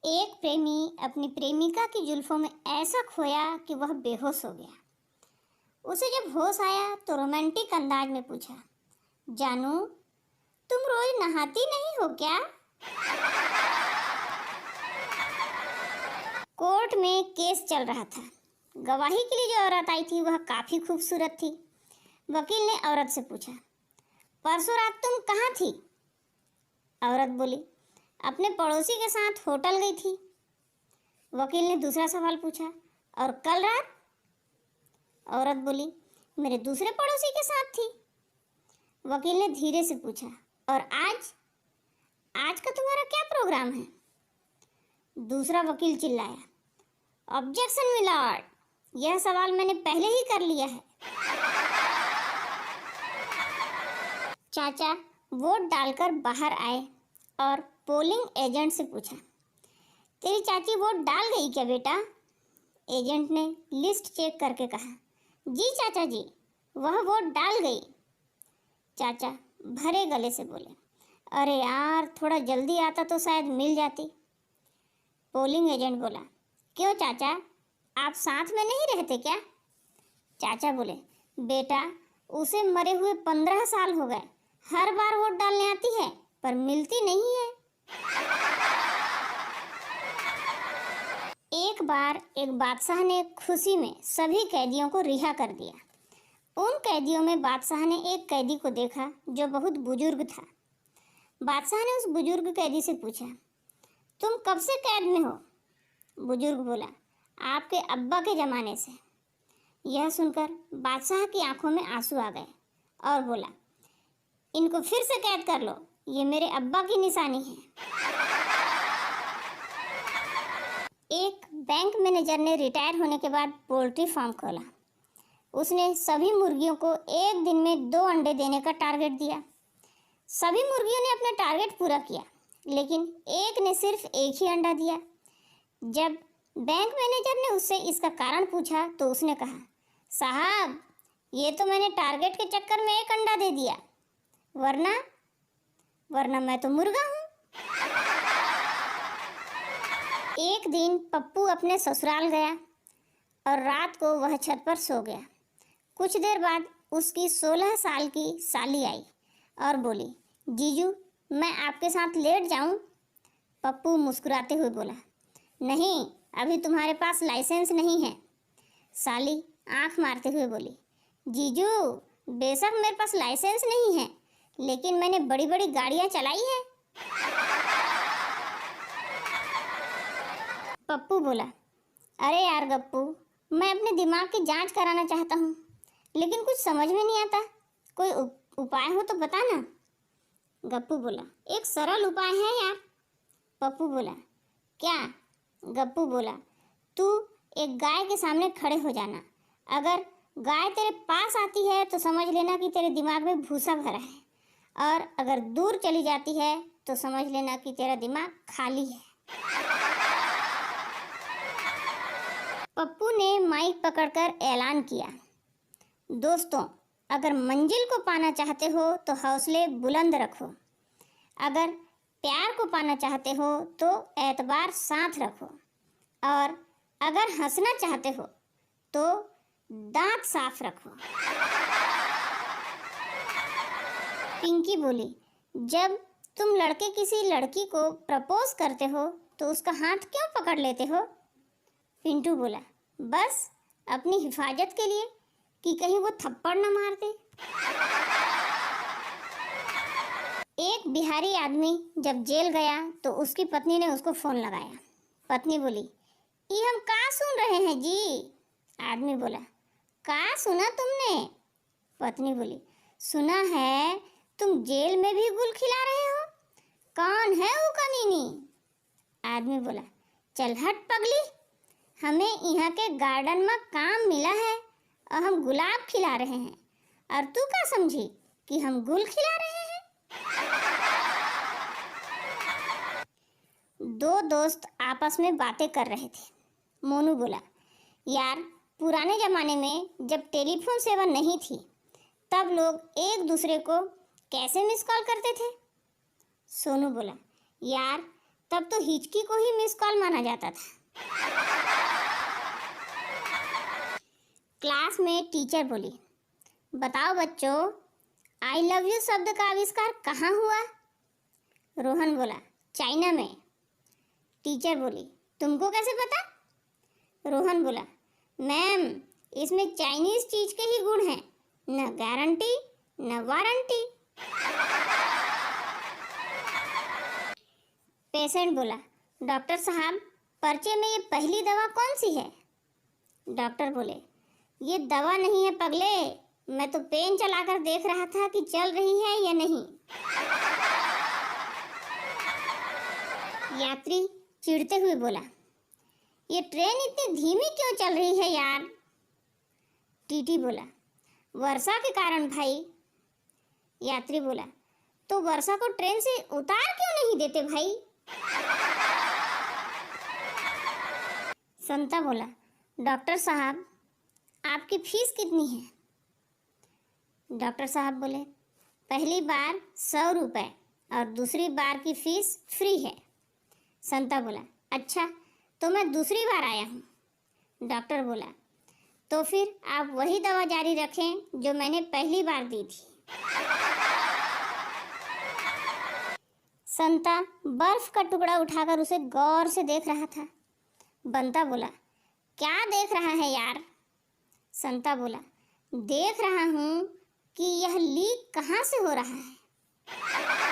एक प्रेमी अपनी प्रेमिका की जुल्फों में ऐसा खोया कि वह बेहोश हो गया। उसे जब होश आया तो रोमांटिक अंदाज में पूछा, जानू, तुम रोज नहाती नहीं हो क्या? कोर्ट में केस चल रहा था। गवाही के लिए जो औरत आई थी वह काफी खूबसूरत थी। वकील ने औरत से पूछा, परसों रात तुम कहाँ थी? औरत बोली, अपने पड़ोसी के साथ होटल गई थी। वकील ने दूसरा सवाल पूछा, और कल रात? औरत बोली, मेरे दूसरे पड़ोसी के साथ थी। वकील ने धीरे से पूछा, और आज? आज का तुम्हारा क्या प्रोग्राम है? दूसरा वकील चिल्लाया, ऑब्जेक्शन मिलॉर्ड, यह सवाल मैंने पहले ही कर लिया है। चाचा वोट डालकर बाहर आए और पोलिंग एजेंट से पूछा, तेरी चाची वोट डाल गई क्या बेटा? एजेंट ने लिस्ट चेक करके कहा, जी चाचा जी, वह वोट डाल गई। चाचा भरे गले से बोले, अरे यार, थोड़ा जल्दी आता तो शायद मिल जाती। पोलिंग एजेंट बोला, क्यों चाचा, आप साथ में नहीं रहते क्या? चाचा बोले, बेटा, उसे मरे हुए 15 साल हो गए, हर बार वोट डालने आती है पर मिलती नहीं है। एक बार एक बादशाह ने खुशी में सभी कैदियों को रिहा कर दिया। उन कैदियों में बादशाह ने एक कैदी को देखा जो बहुत बुजुर्ग था। बादशाह ने उस बुजुर्ग कैदी से पूछा, तुम कब से कैद में हो? बुजुर्ग बोला, आपके अब्बा के ज़माने से। यह सुनकर बादशाह की आंखों में आंसू आ गए और बोला, इनको फिर से कैद कर लो, ये मेरे अब्बा की निशानी है। एक बैंक मैनेजर ने रिटायर होने के बाद पोल्ट्री फार्म खोला। उसने सभी मुर्गियों को एक दिन में 2 अंडे देने का टारगेट दिया। सभी मुर्गियों ने अपना टारगेट पूरा किया, लेकिन एक ने सिर्फ एक ही अंडा दिया। जब बैंक मैनेजर ने उससे इसका कारण पूछा तो उसने कहा, साहब, ये तो मैंने टारगेट के चक्कर में एक अंडा दे दिया, वरना मैं तो मुर्गा हूँ। एक दिन पप्पू अपने ससुराल गया और रात को वह छत पर सो गया। कुछ देर बाद उसकी 16 साल की साली आई और बोली, जीजू, मैं आपके साथ लेट जाऊं? पप्पू मुस्कुराते हुए बोला, नहीं, अभी तुम्हारे पास लाइसेंस नहीं है। साली आंख मारते हुए बोली, जीजू, बेशक मेरे पास लाइसेंस नहीं है, लेकिन मैंने बड़ी बड़ी गाड़ियां चलाई है। पप्पू बोला, अरे यार गप्पू, मैं अपने दिमाग की जांच कराना चाहता हूँ, लेकिन कुछ समझ में नहीं आता, कोई उपाय हो तो बता ना। गप्पू बोला, एक सरल उपाय है यार। पप्पू बोला, क्या? गप्पू बोला, तू एक गाय के सामने खड़े हो जाना। अगर गाय तेरे पास आती है तो समझ लेना कि तेरे दिमाग में भूसा भरा है, और अगर दूर चली जाती है तो समझ लेना कि तेरा दिमाग खाली है। पप्पू ने माइक पकड़कर ऐलान किया, दोस्तों, अगर मंजिल को पाना चाहते हो तो हौसले बुलंद रखो, अगर प्यार को पाना चाहते हो तो एतबार साथ रखो, और अगर हंसना चाहते हो तो दांत साफ रखो। पिंकी बोली, जब तुम लड़के किसी लड़की को प्रपोज करते हो तो उसका हाथ क्यों पकड़ लेते हो? पिंटू बोला, बस अपनी हिफाजत के लिए, कि कहीं वो थप्पड़ न मार दे। एक बिहारी आदमी जब जेल गया तो उसकी पत्नी ने उसको फोन लगाया। पत्नी बोली, ये हम का सुन रहे हैं जी? आदमी बोला, का सुना तुमने? पत्नी बोली, सुना है तुम जेल में भी गुल खिला रहे हो, कौन है वो कमीनी? आदमी बोला, चल हट पगली, हमें यहाँ के गार्डन में काम मिला है और हम गुलाब खिला रहे हैं, और तू क्या समझी कि हम गुल खिला रहे हैं? 2 दोस्त आपस में बातें कर रहे थे। मोनू बोला, यार, पुराने ज़माने में जब टेलीफोन सेवा नहीं थी तब लोग एक दूसरे को कैसे मिस कॉल करते थे? सोनू बोला, यार, तब तो हिचकी को ही मिस कॉल माना जाता था। क्लास में टीचर बोली, बताओ बच्चों, आई लव यू शब्द का आविष्कार कहाँ हुआ? रोहन बोला, चाइना में। टीचर बोली, तुमको कैसे पता? रोहन बोला, मैम, इसमें चाइनीज चीज के ही गुण हैं, न गारंटी न वारंटी। पेशेंट बोला, डॉक्टर साहब, पर्चे में ये पहली दवा कौन सी है? डॉक्टर बोले, ये दवा नहीं है पगले, मैं तो पेन चलाकर देख रहा था कि चल रही है या नहीं। यात्री चिढ़ते हुए बोला, ये ट्रेन इतनी धीमी क्यों चल रही है यार? टीटी बोला, वर्षा के कारण भाई। यात्री बोला, तो वर्षा को ट्रेन से उतार क्यों नहीं देते भाई? संता बोला, डॉक्टर साहब, आपकी फीस कितनी है? डॉक्टर साहब बोले, पहली बार 100 रुपये और दूसरी बार की फीस फ्री है। संता बोला, अच्छा, तो मैं दूसरी बार आया हूँ। डॉक्टर बोला, तो फिर आप वही दवा जारी रखें जो मैंने पहली बार दी थी। संता बर्फ का टुकड़ा उठाकर उसे गौर से देख रहा था। बंता बोला, क्या देख रहा है यार? संता बोला, देख रहा हूँ कि यह लीक कहाँ से हो रहा है।